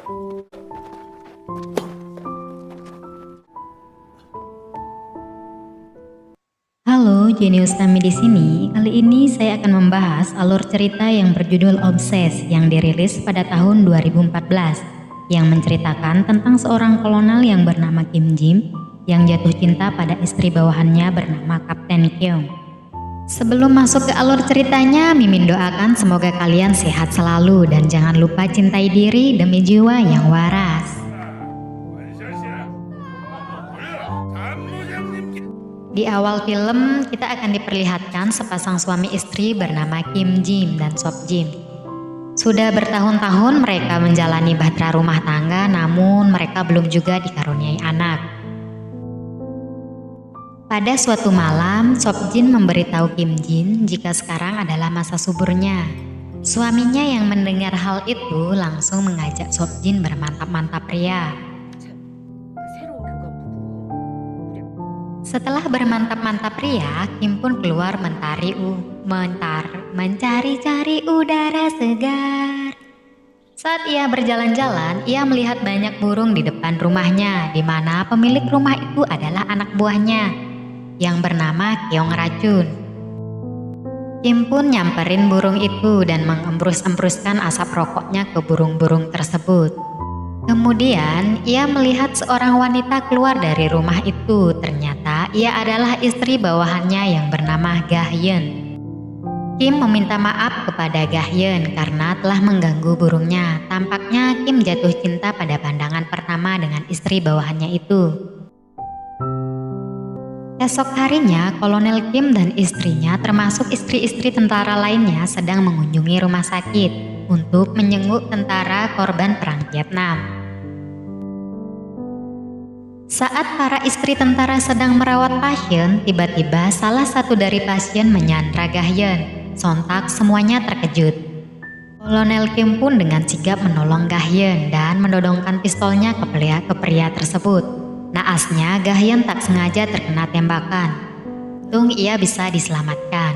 Halo, Jenny Ustami di sini. Kali ini saya akan membahas alur cerita yang berjudul Obses yang dirilis pada tahun 2014 yang menceritakan tentang seorang kolonel yang bernama Kim Jim yang jatuh cinta pada istri bawahannya bernama Kapten Kyung. Sebelum masuk ke alur ceritanya, Mimin doakan semoga kalian sehat selalu dan jangan lupa cintai diri demi jiwa yang waras. Di awal film, kita akan diperlihatkan sepasang suami istri bernama Kim Jim dan Sop Jim. Sudah bertahun-tahun mereka menjalani bahtera rumah tangga, namun mereka belum juga dikaruniai anak. Pada suatu malam, Sop Jin memberitahu Kim Jin jika sekarang adalah masa suburnya. Suaminya yang mendengar hal itu langsung mengajak Sop Jin bermantap-mantap pria. Setelah bermantap-mantap pria, Kim pun keluar mencari-cari udara segar. Saat ia berjalan-jalan, ia melihat banyak burung di depan rumahnya, di mana pemilik rumah itu adalah anak buahnya, yang bernama Keong Racun. Kim pun nyamperin burung itu dan mengembrus-embruskan asap rokoknya ke burung-burung tersebut. Kemudian, ia melihat seorang wanita keluar dari rumah itu. Ternyata, ia adalah istri bawahannya yang bernama Gahyeon. Kim meminta maaf kepada Gahyeon karena telah mengganggu burungnya. Tampaknya Kim jatuh cinta pada pandangan pertama dengan istri bawahannya itu. Esok harinya, Kolonel Kim dan istrinya termasuk istri-istri tentara lainnya sedang mengunjungi rumah sakit untuk menjenguk tentara korban perang Vietnam. Saat para istri tentara sedang merawat pasien, tiba-tiba salah satu dari pasien menyandra Gahyeon. Sontak semuanya terkejut. Kolonel Kim pun dengan sigap menolong Gahyeon dan menodongkan pistolnya ke pria tersebut. Naasnya Gahyeon tak sengaja terkena tembakan. Untung ia bisa diselamatkan.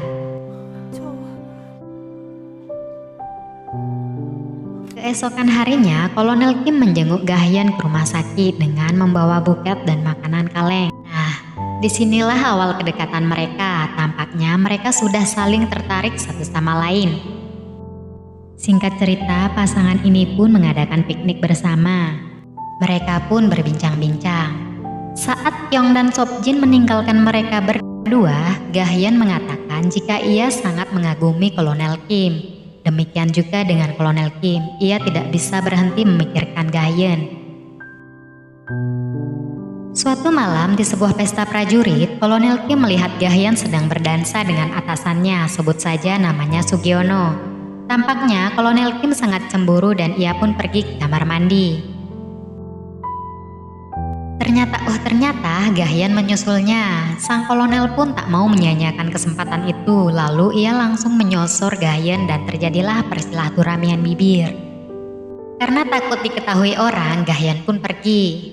Keesokan harinya, Kolonel Kim menjenguk Gahyeon ke rumah sakit dengan membawa buket dan makanan kaleng. Nah, disinilah awal kedekatan mereka. Tampaknya mereka sudah saling tertarik satu sama lain. Singkat cerita, pasangan ini pun mengadakan piknik bersama. Mereka pun berbincang-bincang. Saat Kyung dan Sop Jin meninggalkan mereka berdua, Gahyeon mengatakan jika ia sangat mengagumi Kolonel Kim. Demikian juga dengan Kolonel Kim, ia tidak bisa berhenti memikirkan Gahyeon. Suatu malam di sebuah pesta prajurit, Kolonel Kim melihat Gahyeon sedang berdansa dengan atasannya, sebut saja namanya Sugiono. Tampaknya Kolonel Kim sangat cemburu dan ia pun pergi ke kamar mandi. Ternyata Gahyeon menyusulnya. Sang kolonel pun tak mau menyia-nyiakan kesempatan itu, lalu ia langsung menyosor Gahyeon dan terjadilah persilaturahmian bibir. Karena takut diketahui orang, Gahyeon pun pergi.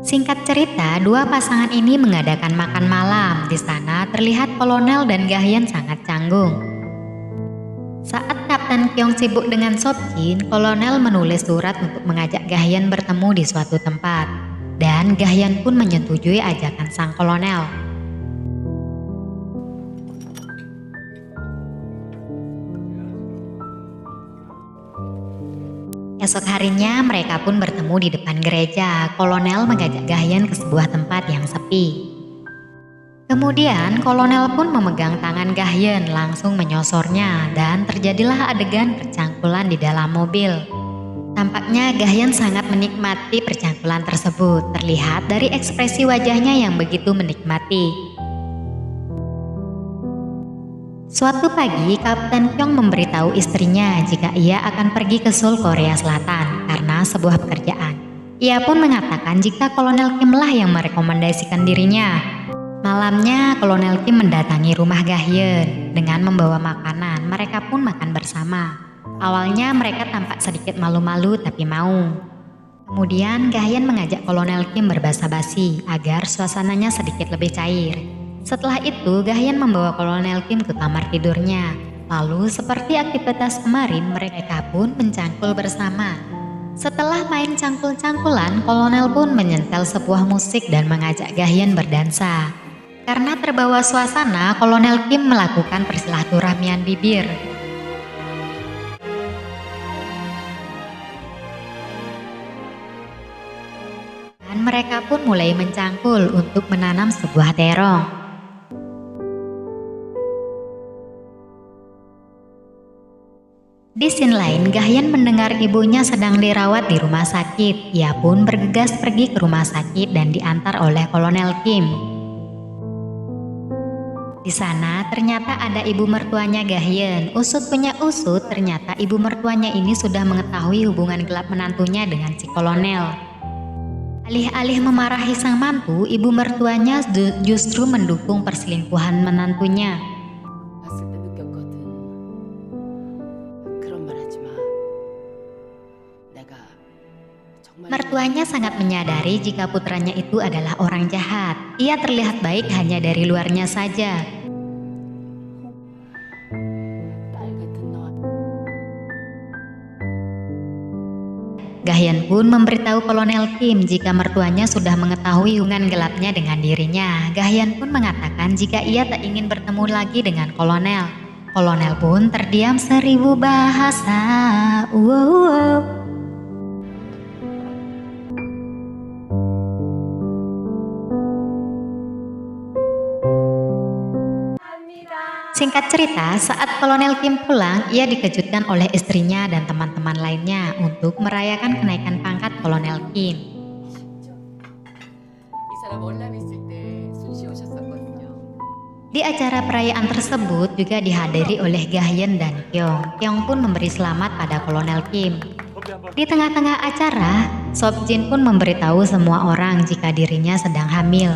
Singkat cerita, dua pasangan ini mengadakan makan malam. Di sana terlihat kolonel dan Gahyeon sangat canggung. Saat Kapten Kyung sibuk dengan Sop Jin, kolonel menulis surat untuk mengajak Gahyeon bertemu di suatu tempat. Dan Gahyeon pun menyetujui ajakan sang kolonel. Esok harinya mereka pun bertemu di depan gereja. Kolonel mengajak Gahyeon ke sebuah tempat yang sepi. Kemudian kolonel pun memegang tangan Gahyeon langsung menyosornya dan terjadilah adegan percangkulan di dalam mobil. Tampaknya Gahyeon sangat menikmati percangkulan tersebut, terlihat dari ekspresi wajahnya yang begitu menikmati. Suatu pagi, Kapten Kyung memberitahu istrinya jika ia akan pergi ke Seoul, Korea Selatan karena sebuah pekerjaan. Ia pun mengatakan jika Kolonel Kim lah yang merekomendasikan dirinya. Malamnya, Kolonel Kim mendatangi rumah Gahyeon dengan membawa makanan. Mereka pun makan bersama. Awalnya mereka tampak sedikit malu-malu tapi mau. Kemudian Gahyeon mengajak Kolonel Kim berbasa-basi agar suasananya sedikit lebih cair. Setelah itu, Gahyeon membawa Kolonel Kim ke kamar tidurnya. Lalu seperti aktivitas kemarin mereka pun mencangkul bersama. Setelah main cangkul-cangkulan, kolonel pun menyentel sebuah musik dan mengajak Gahyen berdansa. Karena terbawa suasana, Kolonel Kim melakukan persilaturahmian bibir. Dan mereka pun mulai mencangkul untuk menanam sebuah terong. Di scene lain, Gahyen mendengar ibunya sedang dirawat di rumah sakit. Ia pun bergegas pergi ke rumah sakit dan diantar oleh Kolonel Kim. Di sana ternyata ada ibu mertuanya Gahyen. Usut punya usut, ternyata ibu mertuanya ini sudah mengetahui hubungan gelap menantunya dengan si kolonel. Alih-alih memarahi sang mantu, ibu mertuanya justru mendukung perselingkuhan menantunya. 봤을 때 느꼈거든. 그런 말 하지 마. 내가 정말 Mertuanya sangat menyadari jika putranya itu adalah orang jahat. Ia terlihat baik hanya dari luarnya saja. 딸 같은 너. Gahyen pun memberitahu Kolonel Kim jika mertuanya sudah mengetahui hubungan gelapnya dengan dirinya. Gahyen pun mengatakan jika ia tak ingin bertemu lagi dengan kolonel. Kolonel pun terdiam 1000 bahasa. Wow. Singkat cerita, saat Kolonel Kim pulang, ia dikejutkan oleh istrinya dan teman-teman lainnya untuk merayakan kenaikan pangkat Kolonel Kim. 이 사람 월남 있을 때 순시 오셨었거든요. Di acara perayaan tersebut juga dihadiri oleh Gahyen dan Kyung. Kyung pun memberi selamat pada Kolonel Kim. Di tengah-tengah acara, Sobjin pun memberitahu semua orang jika dirinya sedang hamil.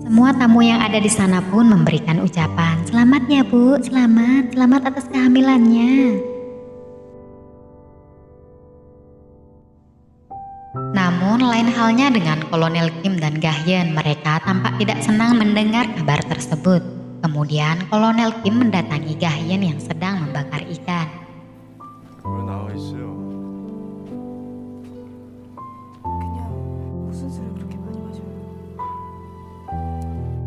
Semua tamu yang ada di sana pun memberikan ucapan, "Selamat ya Bu, selamat atas kehamilannya." Namun lain halnya dengan Kolonel Kim dan Gahyen, mereka tampak tidak senang mendengar kabar tersebut. Kemudian Kolonel Kim mendatangi Gahyen yang sedang membakar ikan. 왜 나와 있어요? 그냥 무슨 술을 그렇게 많이 마셔요?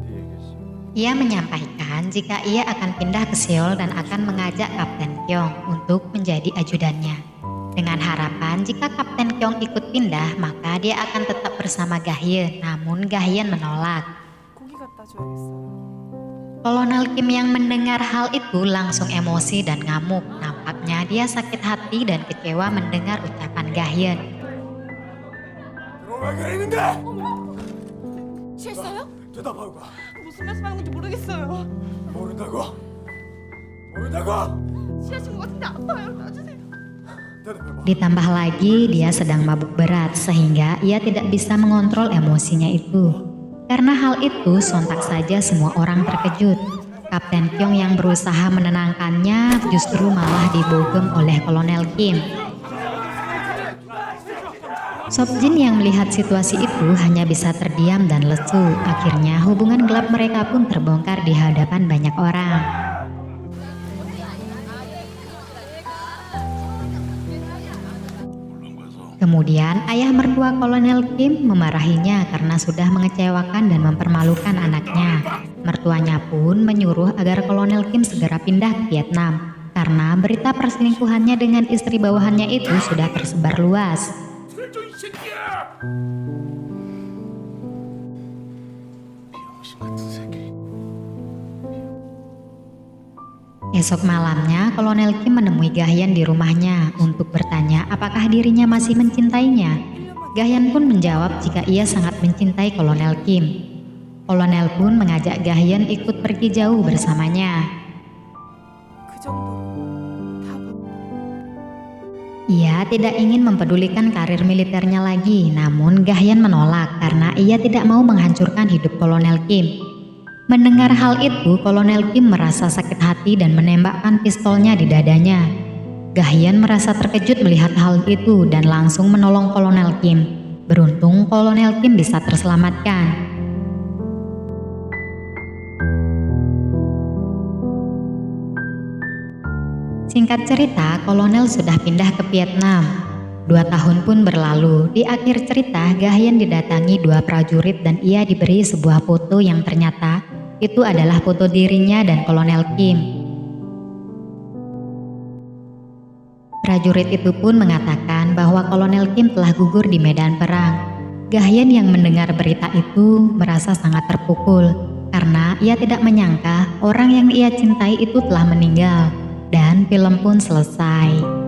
얘기했어요. Ia menyampaikan jika ia akan pindah ke Seoul dan akan mengajak Kapten Kyung untuk menjadi ajudannya. Dengan harapan jika Kapten Kyung ikut pindah, maka dia akan tetap bersama Gahyen. Namun Gahyen menolak. 고기 갖다 줘야겠어요. Kolonel Kim yang mendengar hal itu langsung emosi dan ngamuk. Nampaknya dia sakit hati dan kecewa mendengar ucapan Gahyen. 그럼 왜 그래 있는데? 취했어요? 대답하고 가. 무슨 말씀하는 건지 모르겠어요. 모른다고? 모른다고? 취하신 것 같은데 아파요. 놔주세요. 대답해봐. Ditambah lagi dia sedang mabuk berat sehingga ia tidak bisa mengontrol emosinya itu. Karena hal itu sontak saja semua orang terkejut. Kapten Kyung yang berusaha menenangkannya justru malah dibogem oleh Kolonel Kim. Sobjin yang melihat situasi itu hanya bisa terdiam dan lesu. Akhirnya hubungan gelap mereka pun terbongkar di hadapan banyak orang. Kemudian ayah mertua Kolonel Kim memarahinya karena sudah mengecewakan dan mempermalukan anaknya. Mertuanya pun menyuruh agar Kolonel Kim segera pindah ke Vietnam karena berita perselingkuhannya dengan istri bawahannya itu sudah tersebar luas. 병신 같은 새끼. Esok malamnya, Kolonel Kim menemui Gahyen di rumahnya untuk bertanya apakah dirinya masih mencintainya. Gahyen pun menjawab jika ia sangat mencintai Kolonel Kim. Kolonel pun mengajak Gahyen ikut pergi jauh bersamanya. 그 정도로 다 Ia tidak ingin mempedulikan karir militernya lagi, namun Gahyen menolak karena ia tidak mau menghancurkan hidup Kolonel Kim. Mendengar hal itu, Kolonel Kim merasa sakit hati dan menembakkan pistolnya di dadanya. Gahyen merasa terkejut melihat hal itu dan langsung menolong Kolonel Kim. Beruntung Kolonel Kim bisa terselamatkan. Singkat cerita, Kolonel sudah pindah ke Vietnam. 2 tahun pun berlalu. Di akhir cerita, Gahyen didatangi 2 prajurit dan ia diberi sebuah foto yang ternyata itu adalah foto dirinya dan Kolonel Kim. Prajurit itu pun mengatakan bahwa Kolonel Kim telah gugur di medan perang. Gahyen yang mendengar berita itu merasa sangat terpukul karena ia tidak menyangka orang yang ia cintai itu telah meninggal. Dan film pun selesai.